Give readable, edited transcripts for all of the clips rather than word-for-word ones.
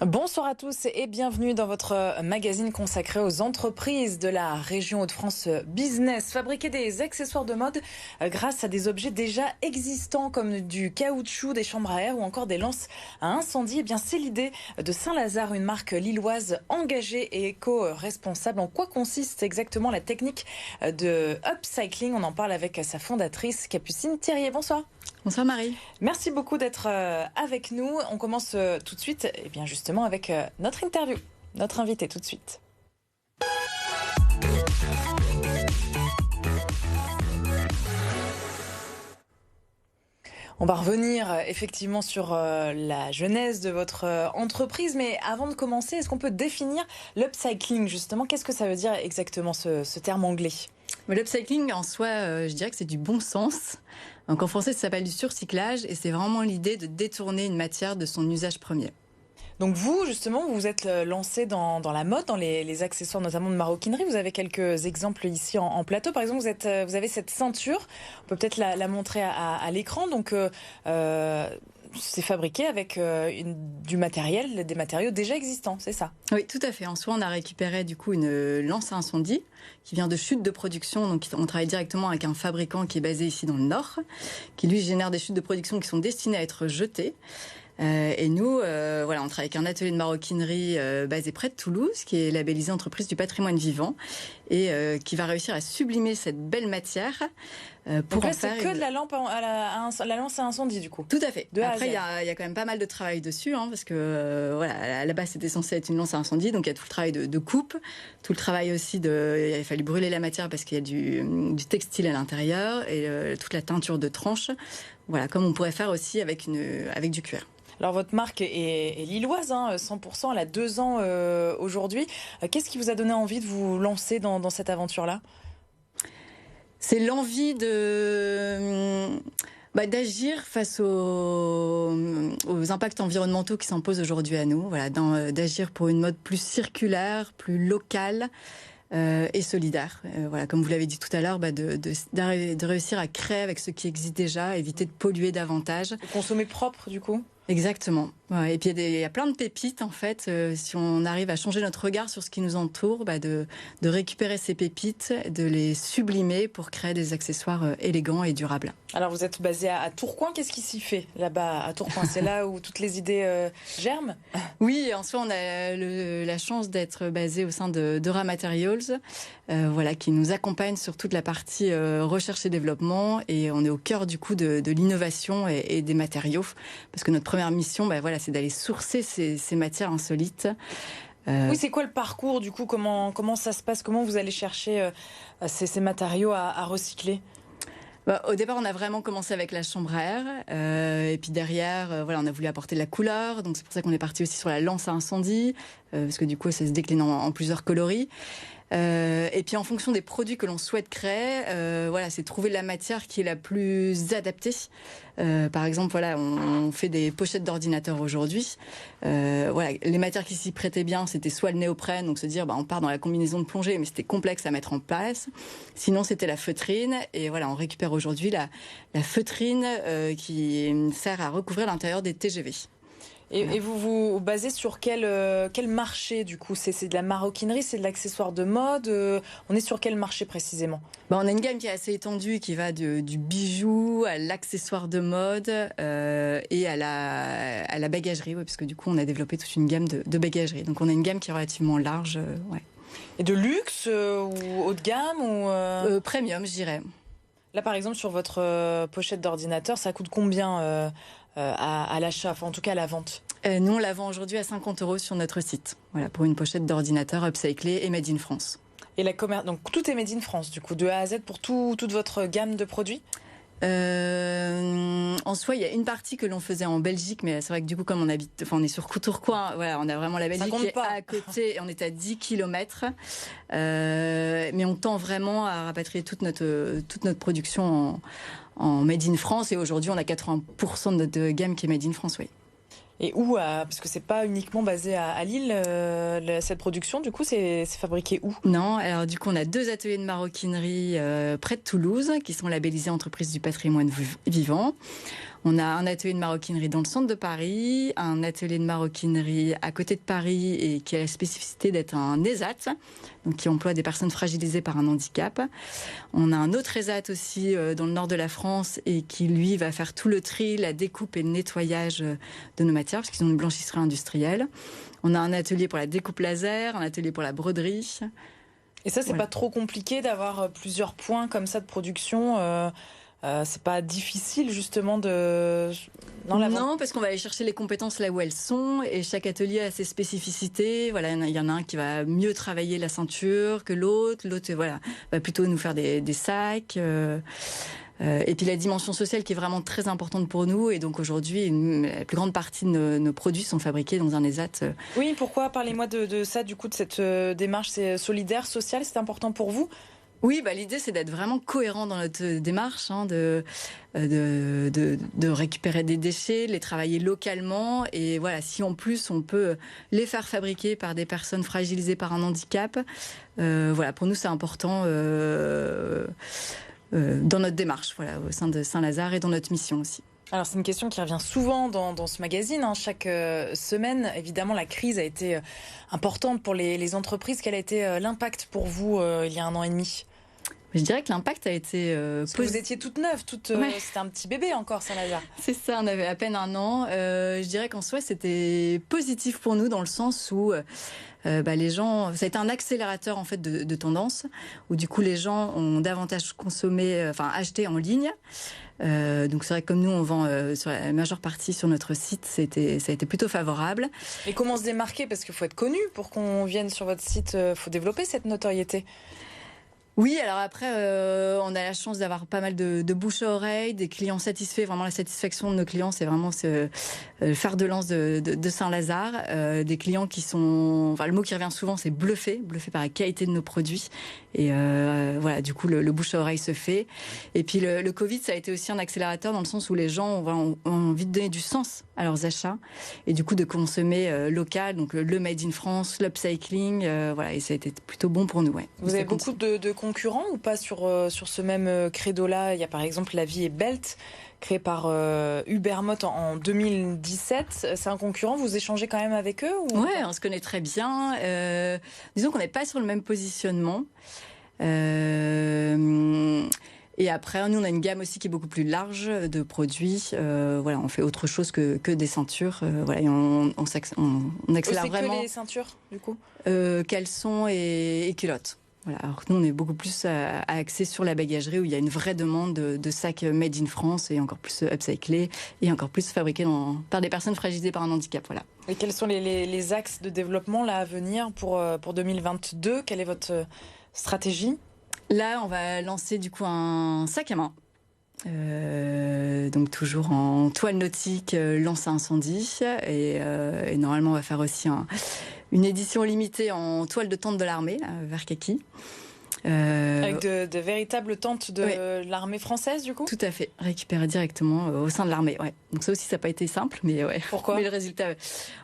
Bonsoir à tous et bienvenue dans votre magazine consacré aux entreprises de la région Hauts-de-France Business. Fabriquer des accessoires de mode grâce à des objets déjà existants comme du caoutchouc, des chambres à air ou encore des lances à incendie. Eh bien, c'est l'idée de Saint-Lazare, une marque lilloise engagée et éco-responsable. En quoi consiste exactement la technique de upcycling? On en parle avec sa fondatrice Capucine Thiriet. Bonsoir. Bonsoir Marie. Merci beaucoup d'être avec nous. On commence tout de suite, et bien justement avec notre interview, notre invité tout de suite. On va revenir effectivement sur la genèse de votre entreprise, mais avant de commencer, est-ce qu'on peut définir l'upcycling justement? Qu'est-ce que ça veut dire exactement ce terme anglais? L'upcycling en soi, je dirais que c'est du bon sens. Donc en français, ça s'appelle du surcyclage et c'est vraiment l'idée de détourner une matière de son usage premier. Donc vous, justement, vous vous êtes lancé dans la mode, dans les accessoires notamment de maroquinerie. Vous avez quelques exemples ici en plateau. Par exemple, vous avez cette ceinture. On peut peut-être la montrer à l'écran. Donc c'est fabriqué avec des matériaux déjà existants, c'est ça? Oui, tout à fait. En soi, on a récupéré du coup une lance à incendie qui vient de chutes de production. Donc on travaille directement avec un fabricant qui est basé ici dans le Nord, qui lui génère des chutes de production qui sont destinées à être jetées. Et nous, on travaille avec un atelier de maroquinerie basé près de Toulouse, qui est labellisé entreprise du patrimoine vivant et qui va réussir à sublimer cette belle matière pour donc là, en faire c'est que de la lampe la lance à incendie du coup. Tout à fait. Après, il y a a quand même pas mal de travail dessus, parce que à la base, c'était censé être une lance à incendie, donc il y a tout le travail de coupe, tout le travail aussi il a fallu brûler la matière parce qu'il y a du textile à l'intérieur et toute la teinture de tranche. Voilà, comme on pourrait faire aussi avec du cuir. Alors votre marque est lilloise, 100%, elle a 2 ans aujourd'hui. Qu'est-ce qui vous a donné envie de vous lancer dans cette aventure-là? C'est l'envie d'agir face aux impacts environnementaux qui s'imposent aujourd'hui à nous. Voilà, d'agir pour une mode plus circulaire, plus locale et solidaire. Comme vous l'avez dit tout à l'heure, de réussir à créer avec ce qui existe déjà, éviter de polluer davantage. De consommer propre du coup? Exactement. Ouais, et puis il y a plein de pépites en fait. Si on arrive à changer notre regard sur ce qui nous entoure, de récupérer ces pépites, de les sublimer pour créer des accessoires élégants et durables. Alors vous êtes basé à Tourcoing. Qu'est-ce qui s'y fait là-bas à Tourcoing? C'est là où toutes les idées germent? Oui, en soi on a la chance d'être basé au sein de Dora Materials, qui nous accompagne sur toute la partie recherche et développement, et on est au cœur du coup de l'innovation et des matériaux, parce que notre première mission, c'est d'aller sourcer ces matières insolites. Oui, c'est quoi le parcours du coup? Comment ça se passe? Comment vous allez chercher ces matériaux à recycler? Au départ, on a vraiment commencé avec la chambre à air, et puis derrière, on a voulu apporter de la couleur. Donc c'est pour ça qu'on est parti aussi sur la lance à incendie, parce que du coup, ça se décline en plusieurs coloris. Et puis en fonction des produits que l'on souhaite créer, c'est trouver la matière qui est la plus adaptée. Par exemple, on fait des pochettes d'ordinateur aujourd'hui. Les matières qui s'y prêtaient bien, c'était soit le néoprène, donc se dire on part dans la combinaison de plongée, mais c'était complexe à mettre en place. Sinon, c'était la feutrine, et on récupère aujourd'hui la feutrine qui sert à recouvrir l'intérieur des TGV. Et vous vous basez sur quel marché du coup? C'est de la maroquinerie, c'est de l'accessoire de mode? On est sur quel marché précisément? On a une gamme qui est assez étendue, qui va du bijou à l'accessoire de mode et à la bagagerie, parce que du coup on a développé toute une gamme de bagagerie. Donc on a une gamme qui est relativement large. Et de luxe ou haut de gamme ou premium, je dirais. Là par exemple sur votre pochette d'ordinateur, ça coûte combien à l'achat, en tout cas à la vente? Nous, on la vend aujourd'hui à 50 € sur notre site. Pour une pochette d'ordinateur upcyclée et made in France. Et donc tout est made in France, du coup, de A à Z pour toute votre gamme de produits? En soi, il y a une partie que l'on faisait en Belgique, mais c'est vrai que du coup, comme on est sur Tourcoing, on a vraiment la Belgique qui est à côté, et on est à 10 km. Mais on tend vraiment à rapatrier toute notre production en made in France, et aujourd'hui, on a 80% de notre gamme qui est made in France, oui. Et où parce que c'est pas uniquement basé à Lille, cette production, du coup, c'est fabriqué où? Non, alors du coup, on a 2 ateliers de maroquinerie près de Toulouse, qui sont labellisés entreprises du patrimoine vivant. On a un atelier de maroquinerie dans le centre de Paris, un atelier de maroquinerie à côté de Paris et qui a la spécificité d'être un ESAT, donc qui emploie des personnes fragilisées par un handicap. On a un autre ESAT aussi dans le nord de la France et qui, lui, va faire tout le tri, la découpe et le nettoyage de nos matières, parce qu'ils ont une blanchisserie industrielle. On a un atelier pour la découpe laser, un atelier pour la broderie. Et ça, c'est pas trop compliqué d'avoir plusieurs points comme ça de production c'est pas difficile justement de... Non, parce qu'on va aller chercher les compétences là où elles sont et chaque atelier a ses spécificités. Voilà, il y en a un qui va mieux travailler la ceinture que l'autre. L'autre, voilà, va plutôt nous faire des sacs. Et puis la dimension sociale qui est vraiment très importante pour nous. Et donc aujourd'hui, la plus grande partie de nos produits sont fabriqués dans un ESAT. Oui, pourquoi? Parlez-moi de ça, du coup, de cette démarche solidaire, sociale, c'est important pour vous? Oui, l'idée c'est d'être vraiment cohérent dans notre démarche, de récupérer des déchets, de les travailler localement et voilà, si en plus on peut les faire fabriquer par des personnes fragilisées par un handicap, voilà, pour nous c'est important dans notre démarche, voilà, au sein de Saint-Lazare et dans notre mission aussi. Alors c'est une question qui revient souvent dans ce magazine, chaque semaine. Évidemment, la crise a été importante pour les entreprises. Quel a été l'impact pour vous il y a 1 an et demi? Je dirais que l'impact a été vous étiez toute neuve, c'était un petit bébé encore, Saint-Lazare. C'est ça, on avait à peine 1 an. Je dirais qu'en soi, c'était positif pour nous dans le sens où les gens, ça a été un accélérateur en fait de tendance, où du coup les gens ont davantage acheté en ligne. Donc c'est vrai que comme nous on vend sur la majeure partie sur notre site, ça a été plutôt favorable. Et comment se démarquer? Parce qu'il faut être connu pour qu'on vienne sur votre site, faut développer cette notoriété. Oui, alors après, on a la chance d'avoir pas mal de bouche à oreille, des clients satisfaits. Vraiment, la satisfaction de nos clients, c'est vraiment le fer de lance de Saint-Lazare. Des clients qui sont... le mot qui revient souvent, c'est bluffé par la qualité de nos produits. Et voilà, du coup, le bouche à oreille se fait. Et puis, le Covid, ça a été aussi un accélérateur dans le sens où les gens ont envie de donner du sens à leurs achats. Et du coup, de consommer local, donc le Made in France, l'upcycling. Voilà, et ça a été plutôt bon pour nous. Ouais. Vous avez beaucoup de concurrents ou pas sur ce même credo-là? Il y a par exemple La Vie est Belt, créé par Ubermot en 2017. C'est un concurrent, vous échangez quand même avec eux ou... Ouais, on se connaît très bien. Disons qu'on n'est pas sur le même positionnement. Et après, nous, on a une gamme aussi qui est beaucoup plus large de produits. Voilà, on fait autre chose que des ceintures. Voilà, et on accélère vraiment. C'est que les ceintures, du coup Caleçons et culottes. Voilà, alors nous, on est beaucoup plus axé sur la bagagerie où il y a une vraie demande de sacs made in France et encore plus upcyclés et encore plus fabriqués par des personnes fragilisées par un handicap. Voilà. Et quels sont les axes de développement là, à venir pour 2022? Quelle est votre stratégie? Là, on va lancer du coup un sac à main. Donc toujours en toile nautique, lance à incendie et normalement on va faire aussi une édition limitée en toile de tente de l'armée, vert kaki. Avec de véritables tentes de l'armée française, du coup? Tout à fait, récupérées directement au sein de l'armée. Ouais. Donc ça aussi, ça n'a pas été simple, mais ouais. Pourquoi? Mais le résultat,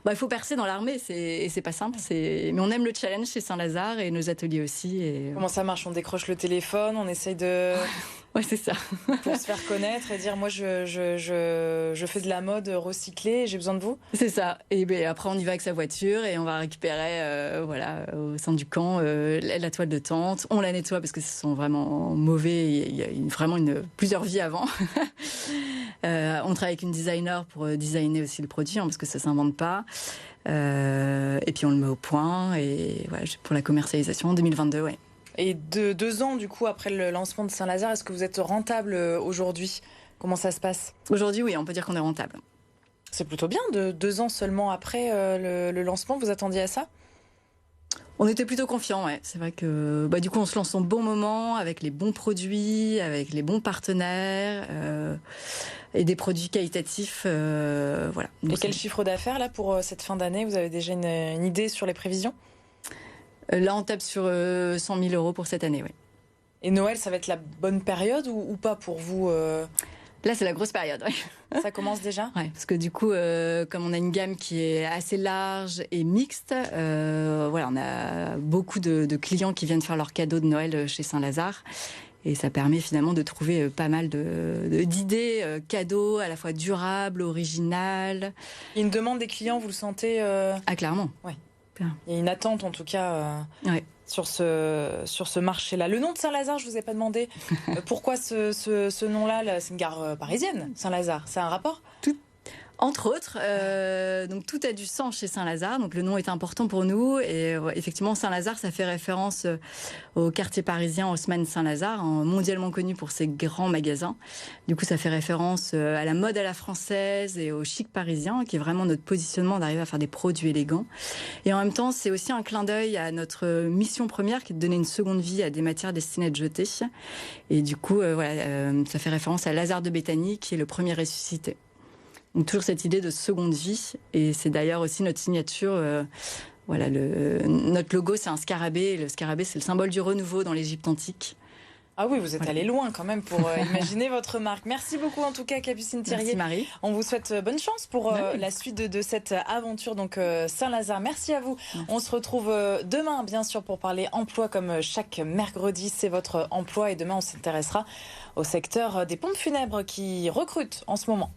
il faut percer dans l'armée, et c'est pas simple. Mais on aime le challenge chez Saint-Lazare et nos ateliers aussi. Et... Comment ça marche? On décroche le téléphone, on essaye de... Ouais, c'est ça. Pour se faire connaître et dire, moi, je fais de la mode recyclée, j'ai besoin de vous? C'est ça. Et après, on y va avec sa voiture et on va récupérer, au sein du camp, la toile de tente. On la nettoie parce que ce sont vraiment mauvais. Il y a vraiment plusieurs vies avant. On travaille avec une designer pour designer aussi le produit, parce que ça s'invente pas. Et puis on le met au point et voilà, pour la commercialisation en 2022, ouais. Et 2 ans, du coup, après le lancement de Saint-Lazare, est-ce que vous êtes rentable aujourd'hui? Comment ça se passe? Aujourd'hui, oui, on peut dire qu'on est rentable. C'est plutôt bien, 2 ans seulement après le lancement. Vous attendiez à ça? On était plutôt confiants, ouais. C'est vrai que du coup, on se lance au bon moment, avec les bons produits, avec les bons partenaires et des produits qualitatifs. Voilà. Donc, et quel chiffre d'affaires là pour cette fin d'année? Vous avez déjà une idée sur les prévisions? Là, on tape sur 100 000 € pour cette année, oui. Et Noël, ça va être la bonne période ou pas pour vous? Là, c'est la grosse période, oui. Ça commence déjà? Ouais, parce que du coup, comme on a une gamme qui est assez large et mixte, on a beaucoup de clients qui viennent faire leurs cadeaux de Noël chez Saint-Lazare. Et ça permet finalement de trouver pas mal d'idées cadeaux, à la fois durables, originales. Il y a une demande des clients, vous le sentez Ah, clairement. Oui. Il y a une attente en tout cas Ouais. sur ce marché-là. Le nom de Saint-Lazare, je ne vous ai pas demandé. Pourquoi ce nom-là? C'est une gare parisienne, Saint-Lazare. C'est un rapport? Entre autres, donc tout a du sens chez Saint-Lazare, donc le nom est important pour nous. Et effectivement, Saint-Lazare, ça fait référence au quartier parisien Haussmann Saint-Lazare, mondialement connu pour ses grands magasins. Du coup, ça fait référence à la mode à la française et au chic parisien, qui est vraiment notre positionnement d'arriver à faire des produits élégants. Et en même temps, c'est aussi un clin d'œil à notre mission première, qui est de donner une seconde vie à des matières destinées à être jetées. Et du coup, ça fait référence à Lazare de Béthanie, qui est le premier ressuscité. Donc toujours cette idée de seconde vie, et c'est d'ailleurs aussi notre signature. Notre logo, c'est un scarabée, et le scarabée, c'est le symbole du renouveau dans l'Égypte antique. Ah oui, vous êtes allé loin quand même pour imaginer votre marque. Merci beaucoup en tout cas, Capucine Thirier. Merci Marie. On vous souhaite bonne chance pour la suite de cette aventure, donc Saint-Lazare. Merci à vous. Merci. On se retrouve demain, bien sûr, pour parler emploi comme chaque mercredi. C'est votre emploi, et demain, on s'intéressera au secteur des pompes funèbres qui recrutent en ce moment.